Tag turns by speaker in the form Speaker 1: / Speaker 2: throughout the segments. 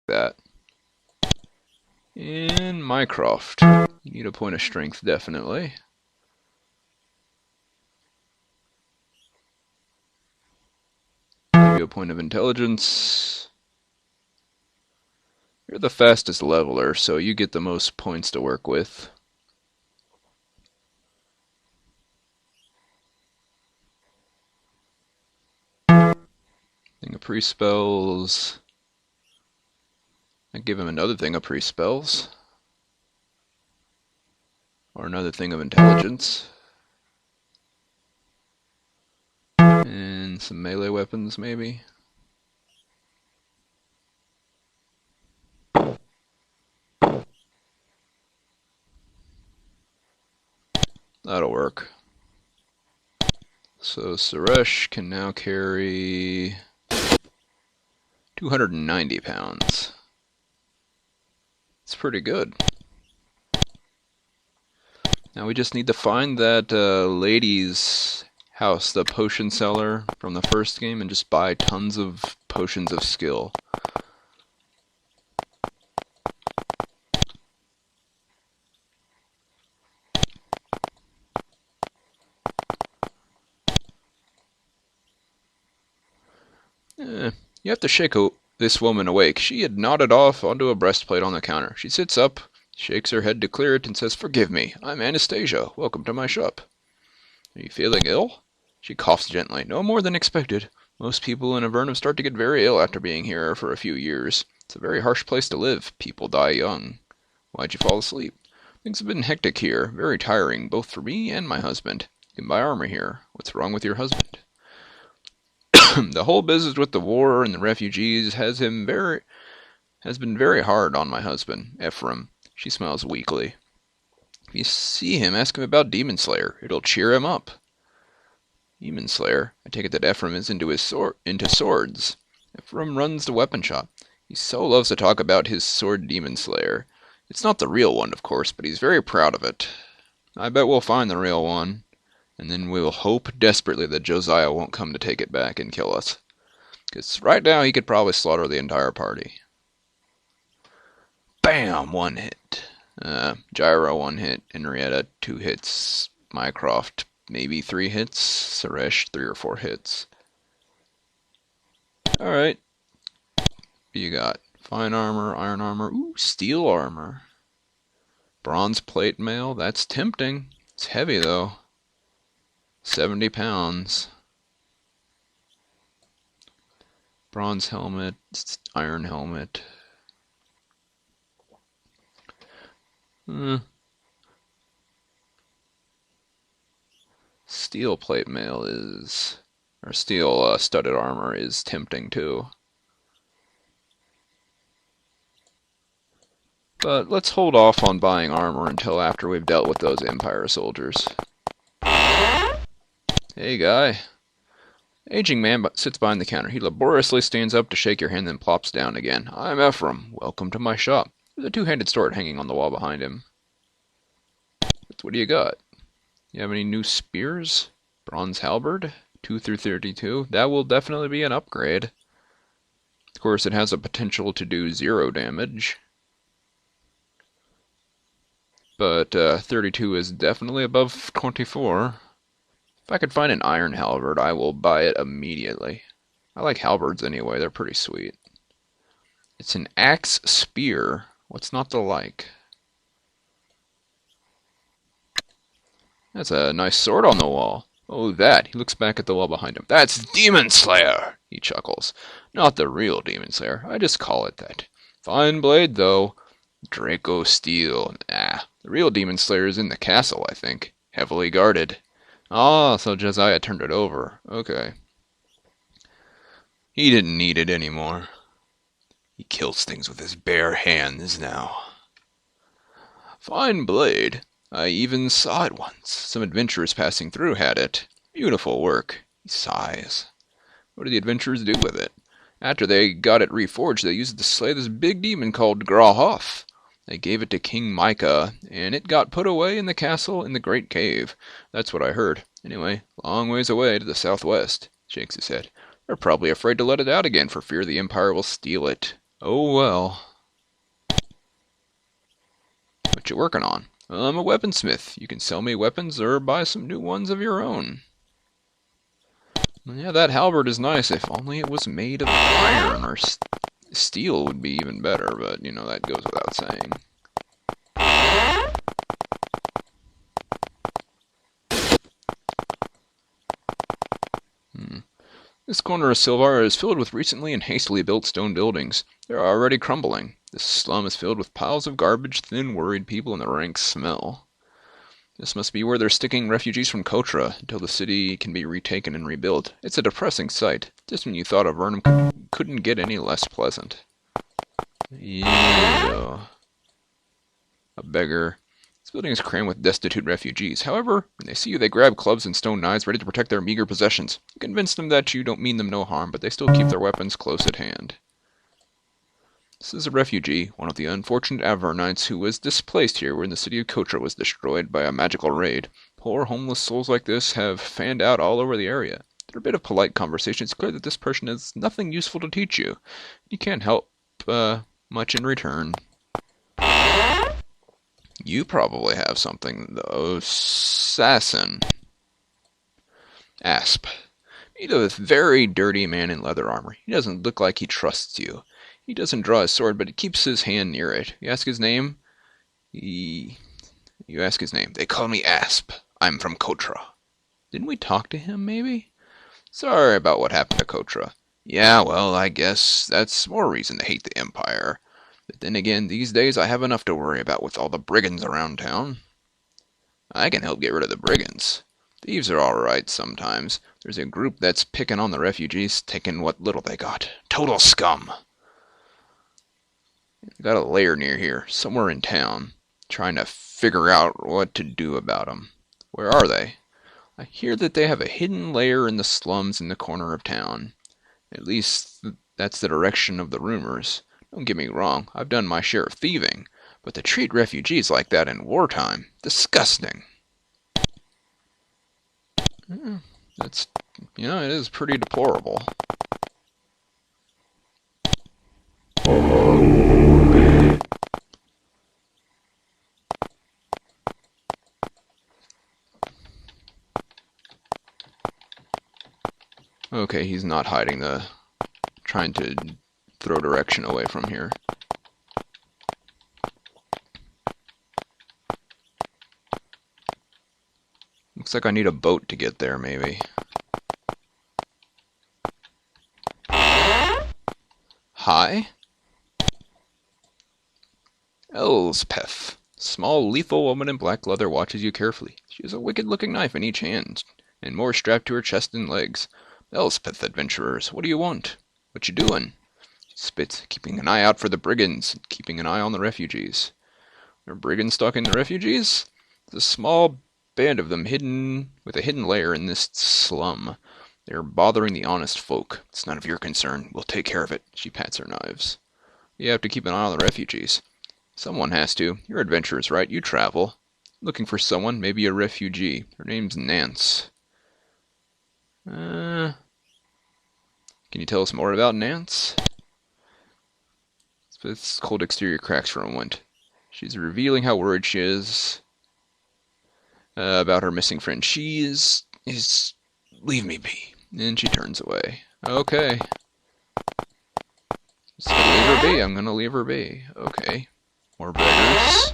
Speaker 1: that. In Mycroft, you need a point of strength, definitely. Give you a point of intelligence. You're the fastest leveler, so you get the most points to work with. Thing of pre-spells. I give him another thing of pre-spells. Or another thing of intelligence. And some melee weapons, maybe. That'll work. So Suresh can now carry 290 pounds. It's pretty good. Now we just need to find that lady's house, the potion seller from the first game, and just buy tons of potions of skill. You have to shake this woman awake. She had nodded off onto a breastplate on the counter. She sits up, shakes her head to clear it, and says, "Forgive me, I'm Anastasia. Welcome to my shop." "Are you feeling ill?" She coughs gently. "No more than expected. Most people in Avernum start to get very ill after being here for a few years. It's a very harsh place to live. People die young." "Why'd you fall asleep?" "Things have been hectic here. Very tiring, both for me and my husband. You can buy armor here. What's wrong with your husband?" "The whole business with the war and the refugees has been very hard on my husband, Ephraim." She smiles weakly. "If you see him, ask him about Demon Slayer. It'll cheer him up." "Demon Slayer? I take it that Ephraim is into swords." "Ephraim runs the weapon shop. He so loves to talk about his sword Demon Slayer. It's not the real one, of course, but he's very proud of it. I bet we'll find the real one. And then we'll hope desperately that Josiah won't come to take it back and kill us. Because right now he could probably slaughter the entire party." Bam! One hit. Gyro, one hit. Henrietta, 2 hits. Mycroft, maybe 3 hits. Suresh, 3 or 4 hits. Alright. What do you got? Fine armor, iron armor, ooh, steel armor. Bronze plate mail, that's tempting. It's heavy though. 70 pounds. Bronze helmet, iron helmet. Steel plate mail is, or steel studded armor is tempting too. But let's hold off on buying armor until after we've dealt with those Empire soldiers. "Hey, guy." Aging man sits behind the counter. He laboriously stands up to shake your hand, then plops down again. "I'm Ephraim. Welcome to my shop." There's a two-handed sword hanging on the wall behind him. "What do you got? You have any new spears?" "Bronze halberd, 2 through 32. That will definitely be an upgrade. Of course, it has a potential to do 0 damage. But 32 is definitely above 24. If I could find an iron halberd, I will buy it immediately. I like halberds anyway, they're pretty sweet. It's an axe spear. What's not to like? That's a nice sword on the wall. Oh, that. He looks back at the wall behind him. "That's Demon Slayer!" He chuckles. "Not the real Demon Slayer. I just call it that. Fine blade, though. Draco steel. The real Demon Slayer is in the castle, I think. Heavily guarded." "Ah, so Josiah turned it over. Okay. He didn't need it anymore. He kills things with his bare hands now." "Fine blade. I even saw it once. Some adventurers passing through had it. Beautiful work." He sighs. "What did the adventurers do with it?" "After they got it reforged, they used it to slay this big demon called Grahoth. They gave it to King Micah, and it got put away in the castle in the Great Cave. That's what I heard. Anyway, long ways away to the southwest." Shakes his head. "They're probably afraid to let it out again for fear the Empire will steal it." Oh well. What you working on? I'm a weaponsmith. You can sell me weapons or buy some new ones of your own. Yeah, that halberd is nice. If only it was made of iron or steel would be even better, but you know, that goes without saying. This corner of Silvara is filled with recently and hastily built stone buildings. They are already crumbling. This slum is filled with piles of garbage, thin, worried people, and the rank smell. This must be where they're sticking refugees from Kotra until the city can be retaken and rebuilt. It's a depressing sight, just when you thought Avernum couldn't get any less pleasant. Yeah. A beggar. This building is crammed with destitute refugees. However, when they see you, they grab clubs and stone knives ready to protect their meager possessions. You convince them that you don't mean them no harm, but they still keep their weapons close at hand. This is a refugee, one of the unfortunate Avernites who was displaced here when the city of Kotra was destroyed by a magical raid. Poor homeless souls like this have fanned out all over the area. Through a bit of polite conversation, it's clear that this person has nothing useful to teach you. You can't help much in return. You probably have something, though. Assassin. Asp. Meet a very dirty man in leather armor. He doesn't look like he trusts you. He doesn't draw his sword, but he keeps his hand near it. You ask his name? You ask his name. They call me Asp. I'm from Kotra. Didn't we talk to him, maybe? Sorry about what happened to Kotra. Yeah, well, I guess that's more reason to hate the Empire. But then again, these days I have enough to worry about with all the brigands around town. I can help get rid of the brigands. Thieves are alright sometimes. There's a group that's picking on the refugees, taking what little they got. Total scum. Got a lair near here, somewhere in town. Trying to figure out what to do about them. Where are they? I hear that they have a hidden lair in the slums in the corner of town. At least that's the direction of the rumors. Don't get me wrong, I've done my share of thieving, but to treat refugees like that in wartime, disgusting. That's, it is pretty deplorable. Okay, he's not hiding trying to throw direction away from here. Looks like I need a boat to get there, maybe. Hi? Elspeth. Small, lethal woman in black leather watches you carefully. She has a wicked-looking knife in each hand, and more strapped to her chest and legs. Elspeth, adventurers, what do you want? What you doing? She spits, keeping an eye out for the brigands, keeping an eye on the refugees. Are brigands stalking the refugees? There's a small band of them with a hidden lair in this slum. They're bothering the honest folk. It's none of your concern. We'll take care of it. She pats her knives. You have to keep an eye on the refugees. Someone has to. You're adventurers, right? You travel. Looking for someone, maybe a refugee. Her name's Nance. Can you tell us more about Nance? This cold exterior cracks for a moment. She's revealing how worried she is about her missing friend. She is... Leave me be. And she turns away. Okay. Just leave her be. I'm gonna leave her be. Okay. More beggars.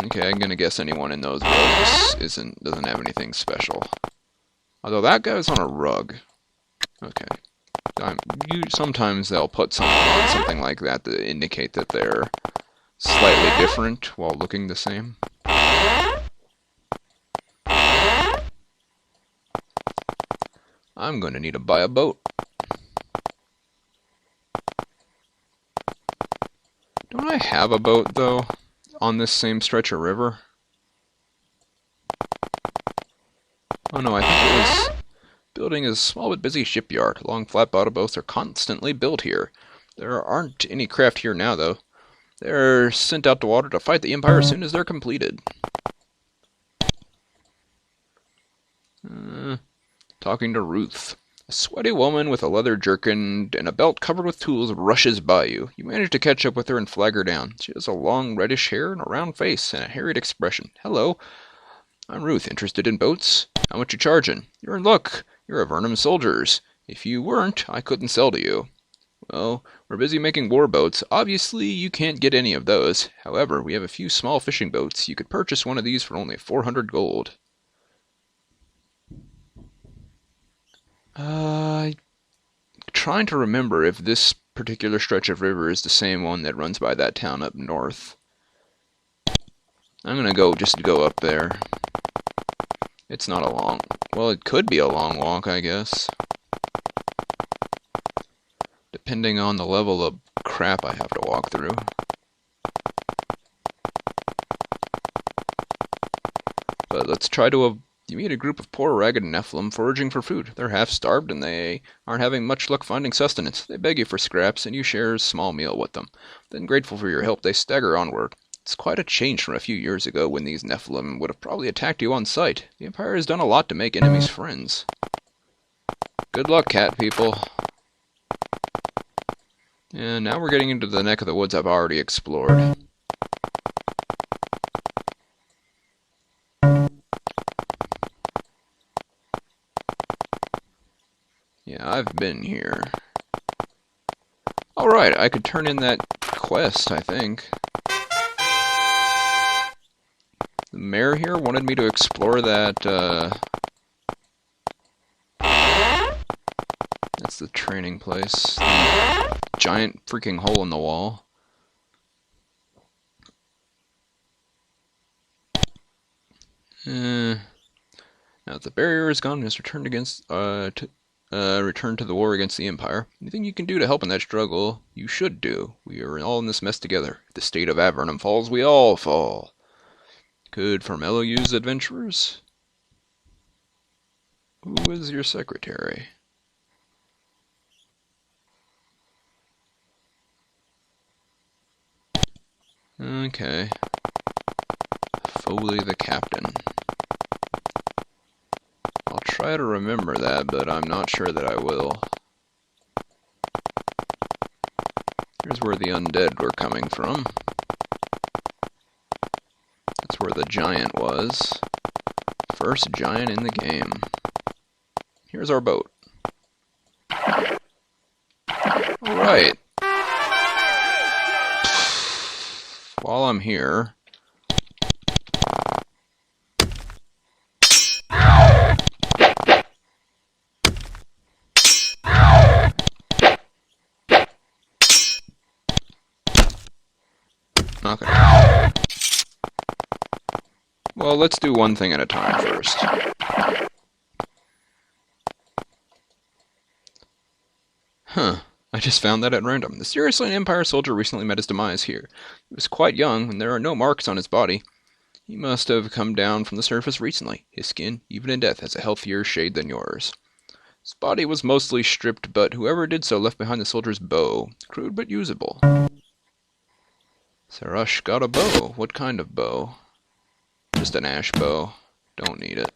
Speaker 1: Okay, I'm gonna guess anyone in those rugs doesn't have anything special. Although that guy's on a rug. Okay. Sometimes they'll put someone on something like that to indicate that they're slightly different while looking the same. I'm going to need to buy a boat. Don't I have a boat, though, on this same stretch of river? Oh no, I think it was... Building is a small but busy shipyard. Long flat-bottom boats are constantly built here. There aren't any craft here now, though. They're sent out to water to fight the Empire as soon as they're completed. Talking to Ruth. A sweaty woman with a leather jerkin and a belt covered with tools rushes by you. You manage to catch up with her and flag her down. She has a long reddish hair and a round face and a harried expression. Hello, I'm Ruth. Interested in boats? How much you charging? You're in luck. You're Avernum soldiers. If you weren't, I couldn't sell to you. Well, we're busy making war boats. Obviously, you can't get any of those. However, we have a few small fishing boats. You could purchase one of these for only 400 gold. Trying to remember if this particular stretch of river is the same one that runs by that town up north. I'm gonna go up there. It's not a long... Well, it could be a long walk, I guess. Depending on the level of crap I have to walk through. But let's try to... You meet a group of poor, ragged Nephilim foraging for food. They're half-starved and they aren't having much luck finding sustenance. They beg you for scraps and you share a small meal with them. Then, grateful for your help, they stagger onward. It's quite a change from a few years ago when these Nephilim would have probably attacked you on sight. The Empire has done a lot to make enemies friends. Good luck, cat people. And now we're getting into the neck of the woods I've already explored. Yeah, I've been here. Alright, I could turn in that quest, I think. The mayor here wanted me to explore that, that's the training place. The giant freaking hole in the wall. Now that the barrier is gone, we must return return to the war against the Empire. Anything you can do to help in that struggle, you should do. We are all in this mess together. If the state of Avernum falls, we all fall. Could Formello use adventurers? Who is your secretary? Okay. Foley the captain. I'll try to remember that, but I'm not sure that I will. Here's where the undead were coming from. That's where the giant was. First giant in the game. Here's our boat. Alright. While I'm here... Okay. Well, let's do one thing at a time first. Huh. I just found that at random. The seriously an Empire soldier recently met his demise here. He was quite young, and there are no marks on his body. He must have come down from the surface recently. His skin, even in death, has a healthier shade than yours. His body was mostly stripped, but whoever did so left behind the soldier's bow. Crude but usable. Sarash got a bow. What kind of bow? Just an ash bow. Don't need it.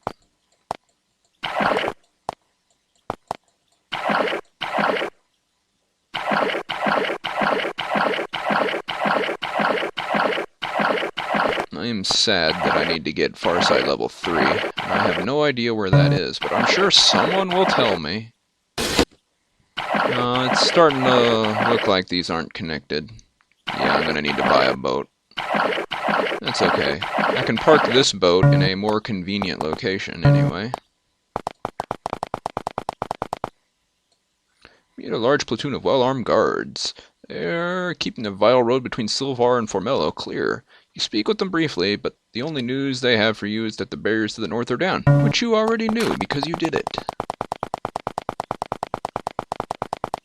Speaker 1: I am sad that I need to get Farsight level 3. I have no idea where that is, but I'm sure someone will tell me. It's starting to look like these aren't connected. Yeah, I'm gonna need to buy a boat. That's okay. I can park this boat in a more convenient location anyway. Meet a large platoon of well-armed guards. They're keeping the vital road between Silvar and Formello clear. You speak with them briefly, but the only news they have for you is that the barriers to the north are down, which you already knew because you did it.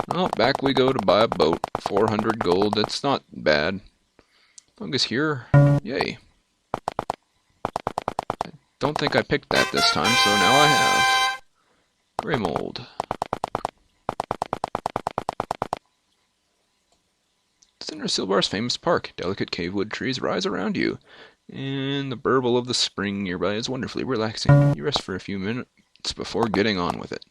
Speaker 1: Well, back we go to buy a boat. 400 gold, that's not bad. Fungus here, yay. I don't think I picked that this time, so now I have. Grey mold. Center Silvar's famous park. Delicate cavewood trees rise around you, and the burble of the spring nearby is wonderfully relaxing. You rest for a few minutes before getting on with it.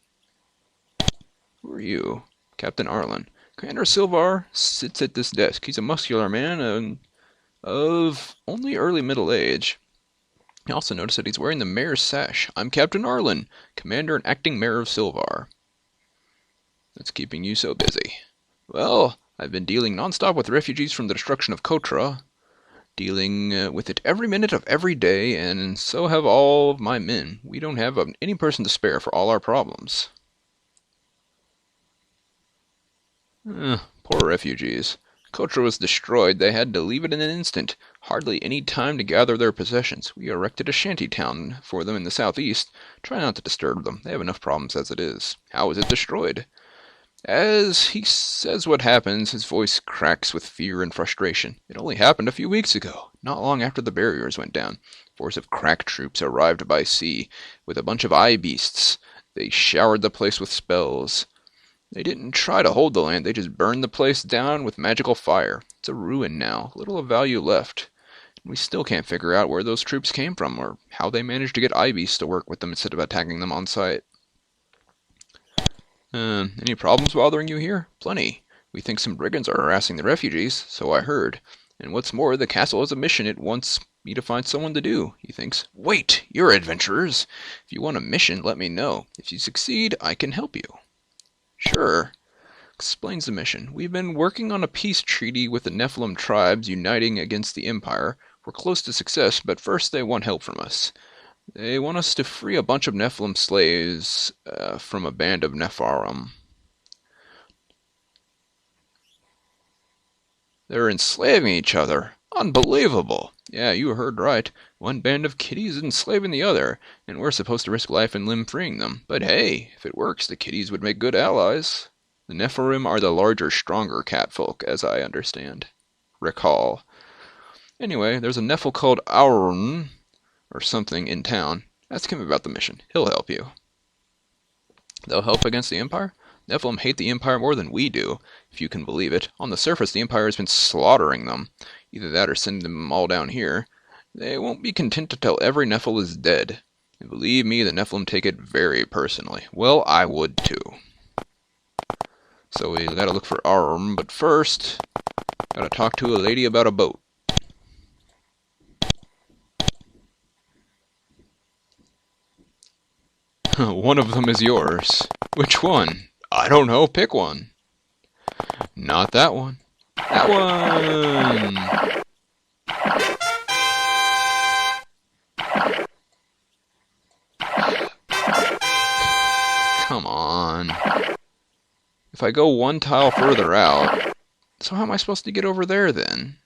Speaker 1: Who are you? Captain Arlen. Commander Silvar sits at this desk. He's a muscular man of only early middle age. I also notice that he's wearing the mayor's sash. I'm Captain Arlen, Commander and Acting Mayor of Silvar. That's keeping you so busy. Well, I've been dealing nonstop with refugees from the destruction of Kotra, dealing with it every minute of every day, and so have all of my men. We don't have any person to spare for all our problems. Poor refugees. Kotra was destroyed. They had to leave it in an instant. Hardly any time to gather their possessions. We erected a shanty town for them in the southeast. Try not to disturb them. They have enough problems as it is. How is it destroyed? As he says what happens, his voice cracks with fear and frustration. It only happened a few weeks ago, not long after the barriers went down. A force of crack troops arrived by sea with a bunch of eye beasts. They showered the place with spells. They didn't try to hold the land, they just burned the place down with magical fire. It's a ruin now, little of value left. We still can't figure out where those troops came from, or how they managed to get eye beasts to work with them instead of attacking them on sight. Any problems bothering you here? Plenty. We think some brigands are harassing the refugees, so I heard. And what's more, the castle has a mission it wants me to find someone to do. He thinks, wait, you're adventurers. If you want a mission, let me know. If you succeed, I can help you. Sure. Explains the mission. We've been working on a peace treaty with the Nephilim tribes uniting against the Empire. We're close to success, but first they want help from us. They want us to free a bunch of Nephilim slaves from a band of Nepharim. They're enslaving each other. Unbelievable. Yeah, you heard right. One band of kitties is enslaving the other, and we're supposed to risk life and limb freeing them. But hey, if it works, the kitties would make good allies. The Nephirim are the larger, stronger catfolk, as I understand. Recall. Anyway, there's a Nephil called Avernum, or something, in town. Ask him about the mission. He'll help you. They'll help against the Empire? Nephilim hate the Empire more than we do, if you can believe it. On the surface, the Empire has been slaughtering them. Either that or sending them all down here. They won't be content to tell every Nephil is dead. And believe me, the Nephilim take it very personally. Well, I would too. So we gotta look for Arm, but first, gotta talk to a lady about a boat. One of them is yours. Which one? I don't know, pick one. Not that one. That one! Come on. If I go one tile further out, so how am I supposed to get over there then?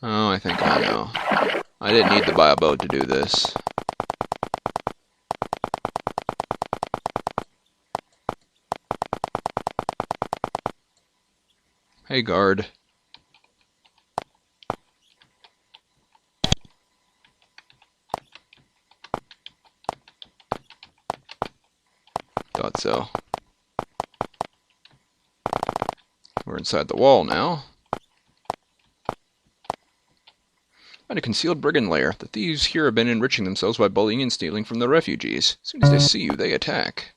Speaker 1: Oh, I think I know. I didn't need to buy a boat to do this. Hey, guard. Thought so. We're inside the wall now. Find a concealed brigand lair. The thieves here have been enriching themselves by bullying and stealing from the refugees. As soon as they see you, they attack.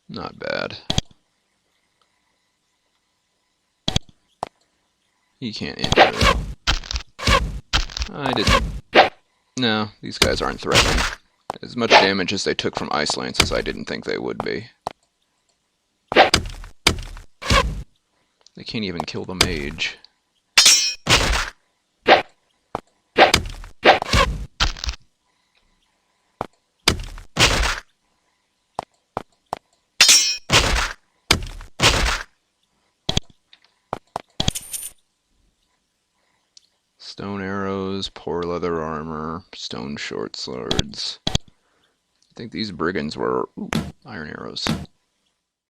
Speaker 1: Not bad. He can't enter though. I didn't. No, these guys aren't threatening. As much damage as they took from ice lances, I didn't think they would be. They can't even kill the mage. Stone arrows, poor leather armor, stone short swords. I think these brigands were... Ooh, Iron arrows.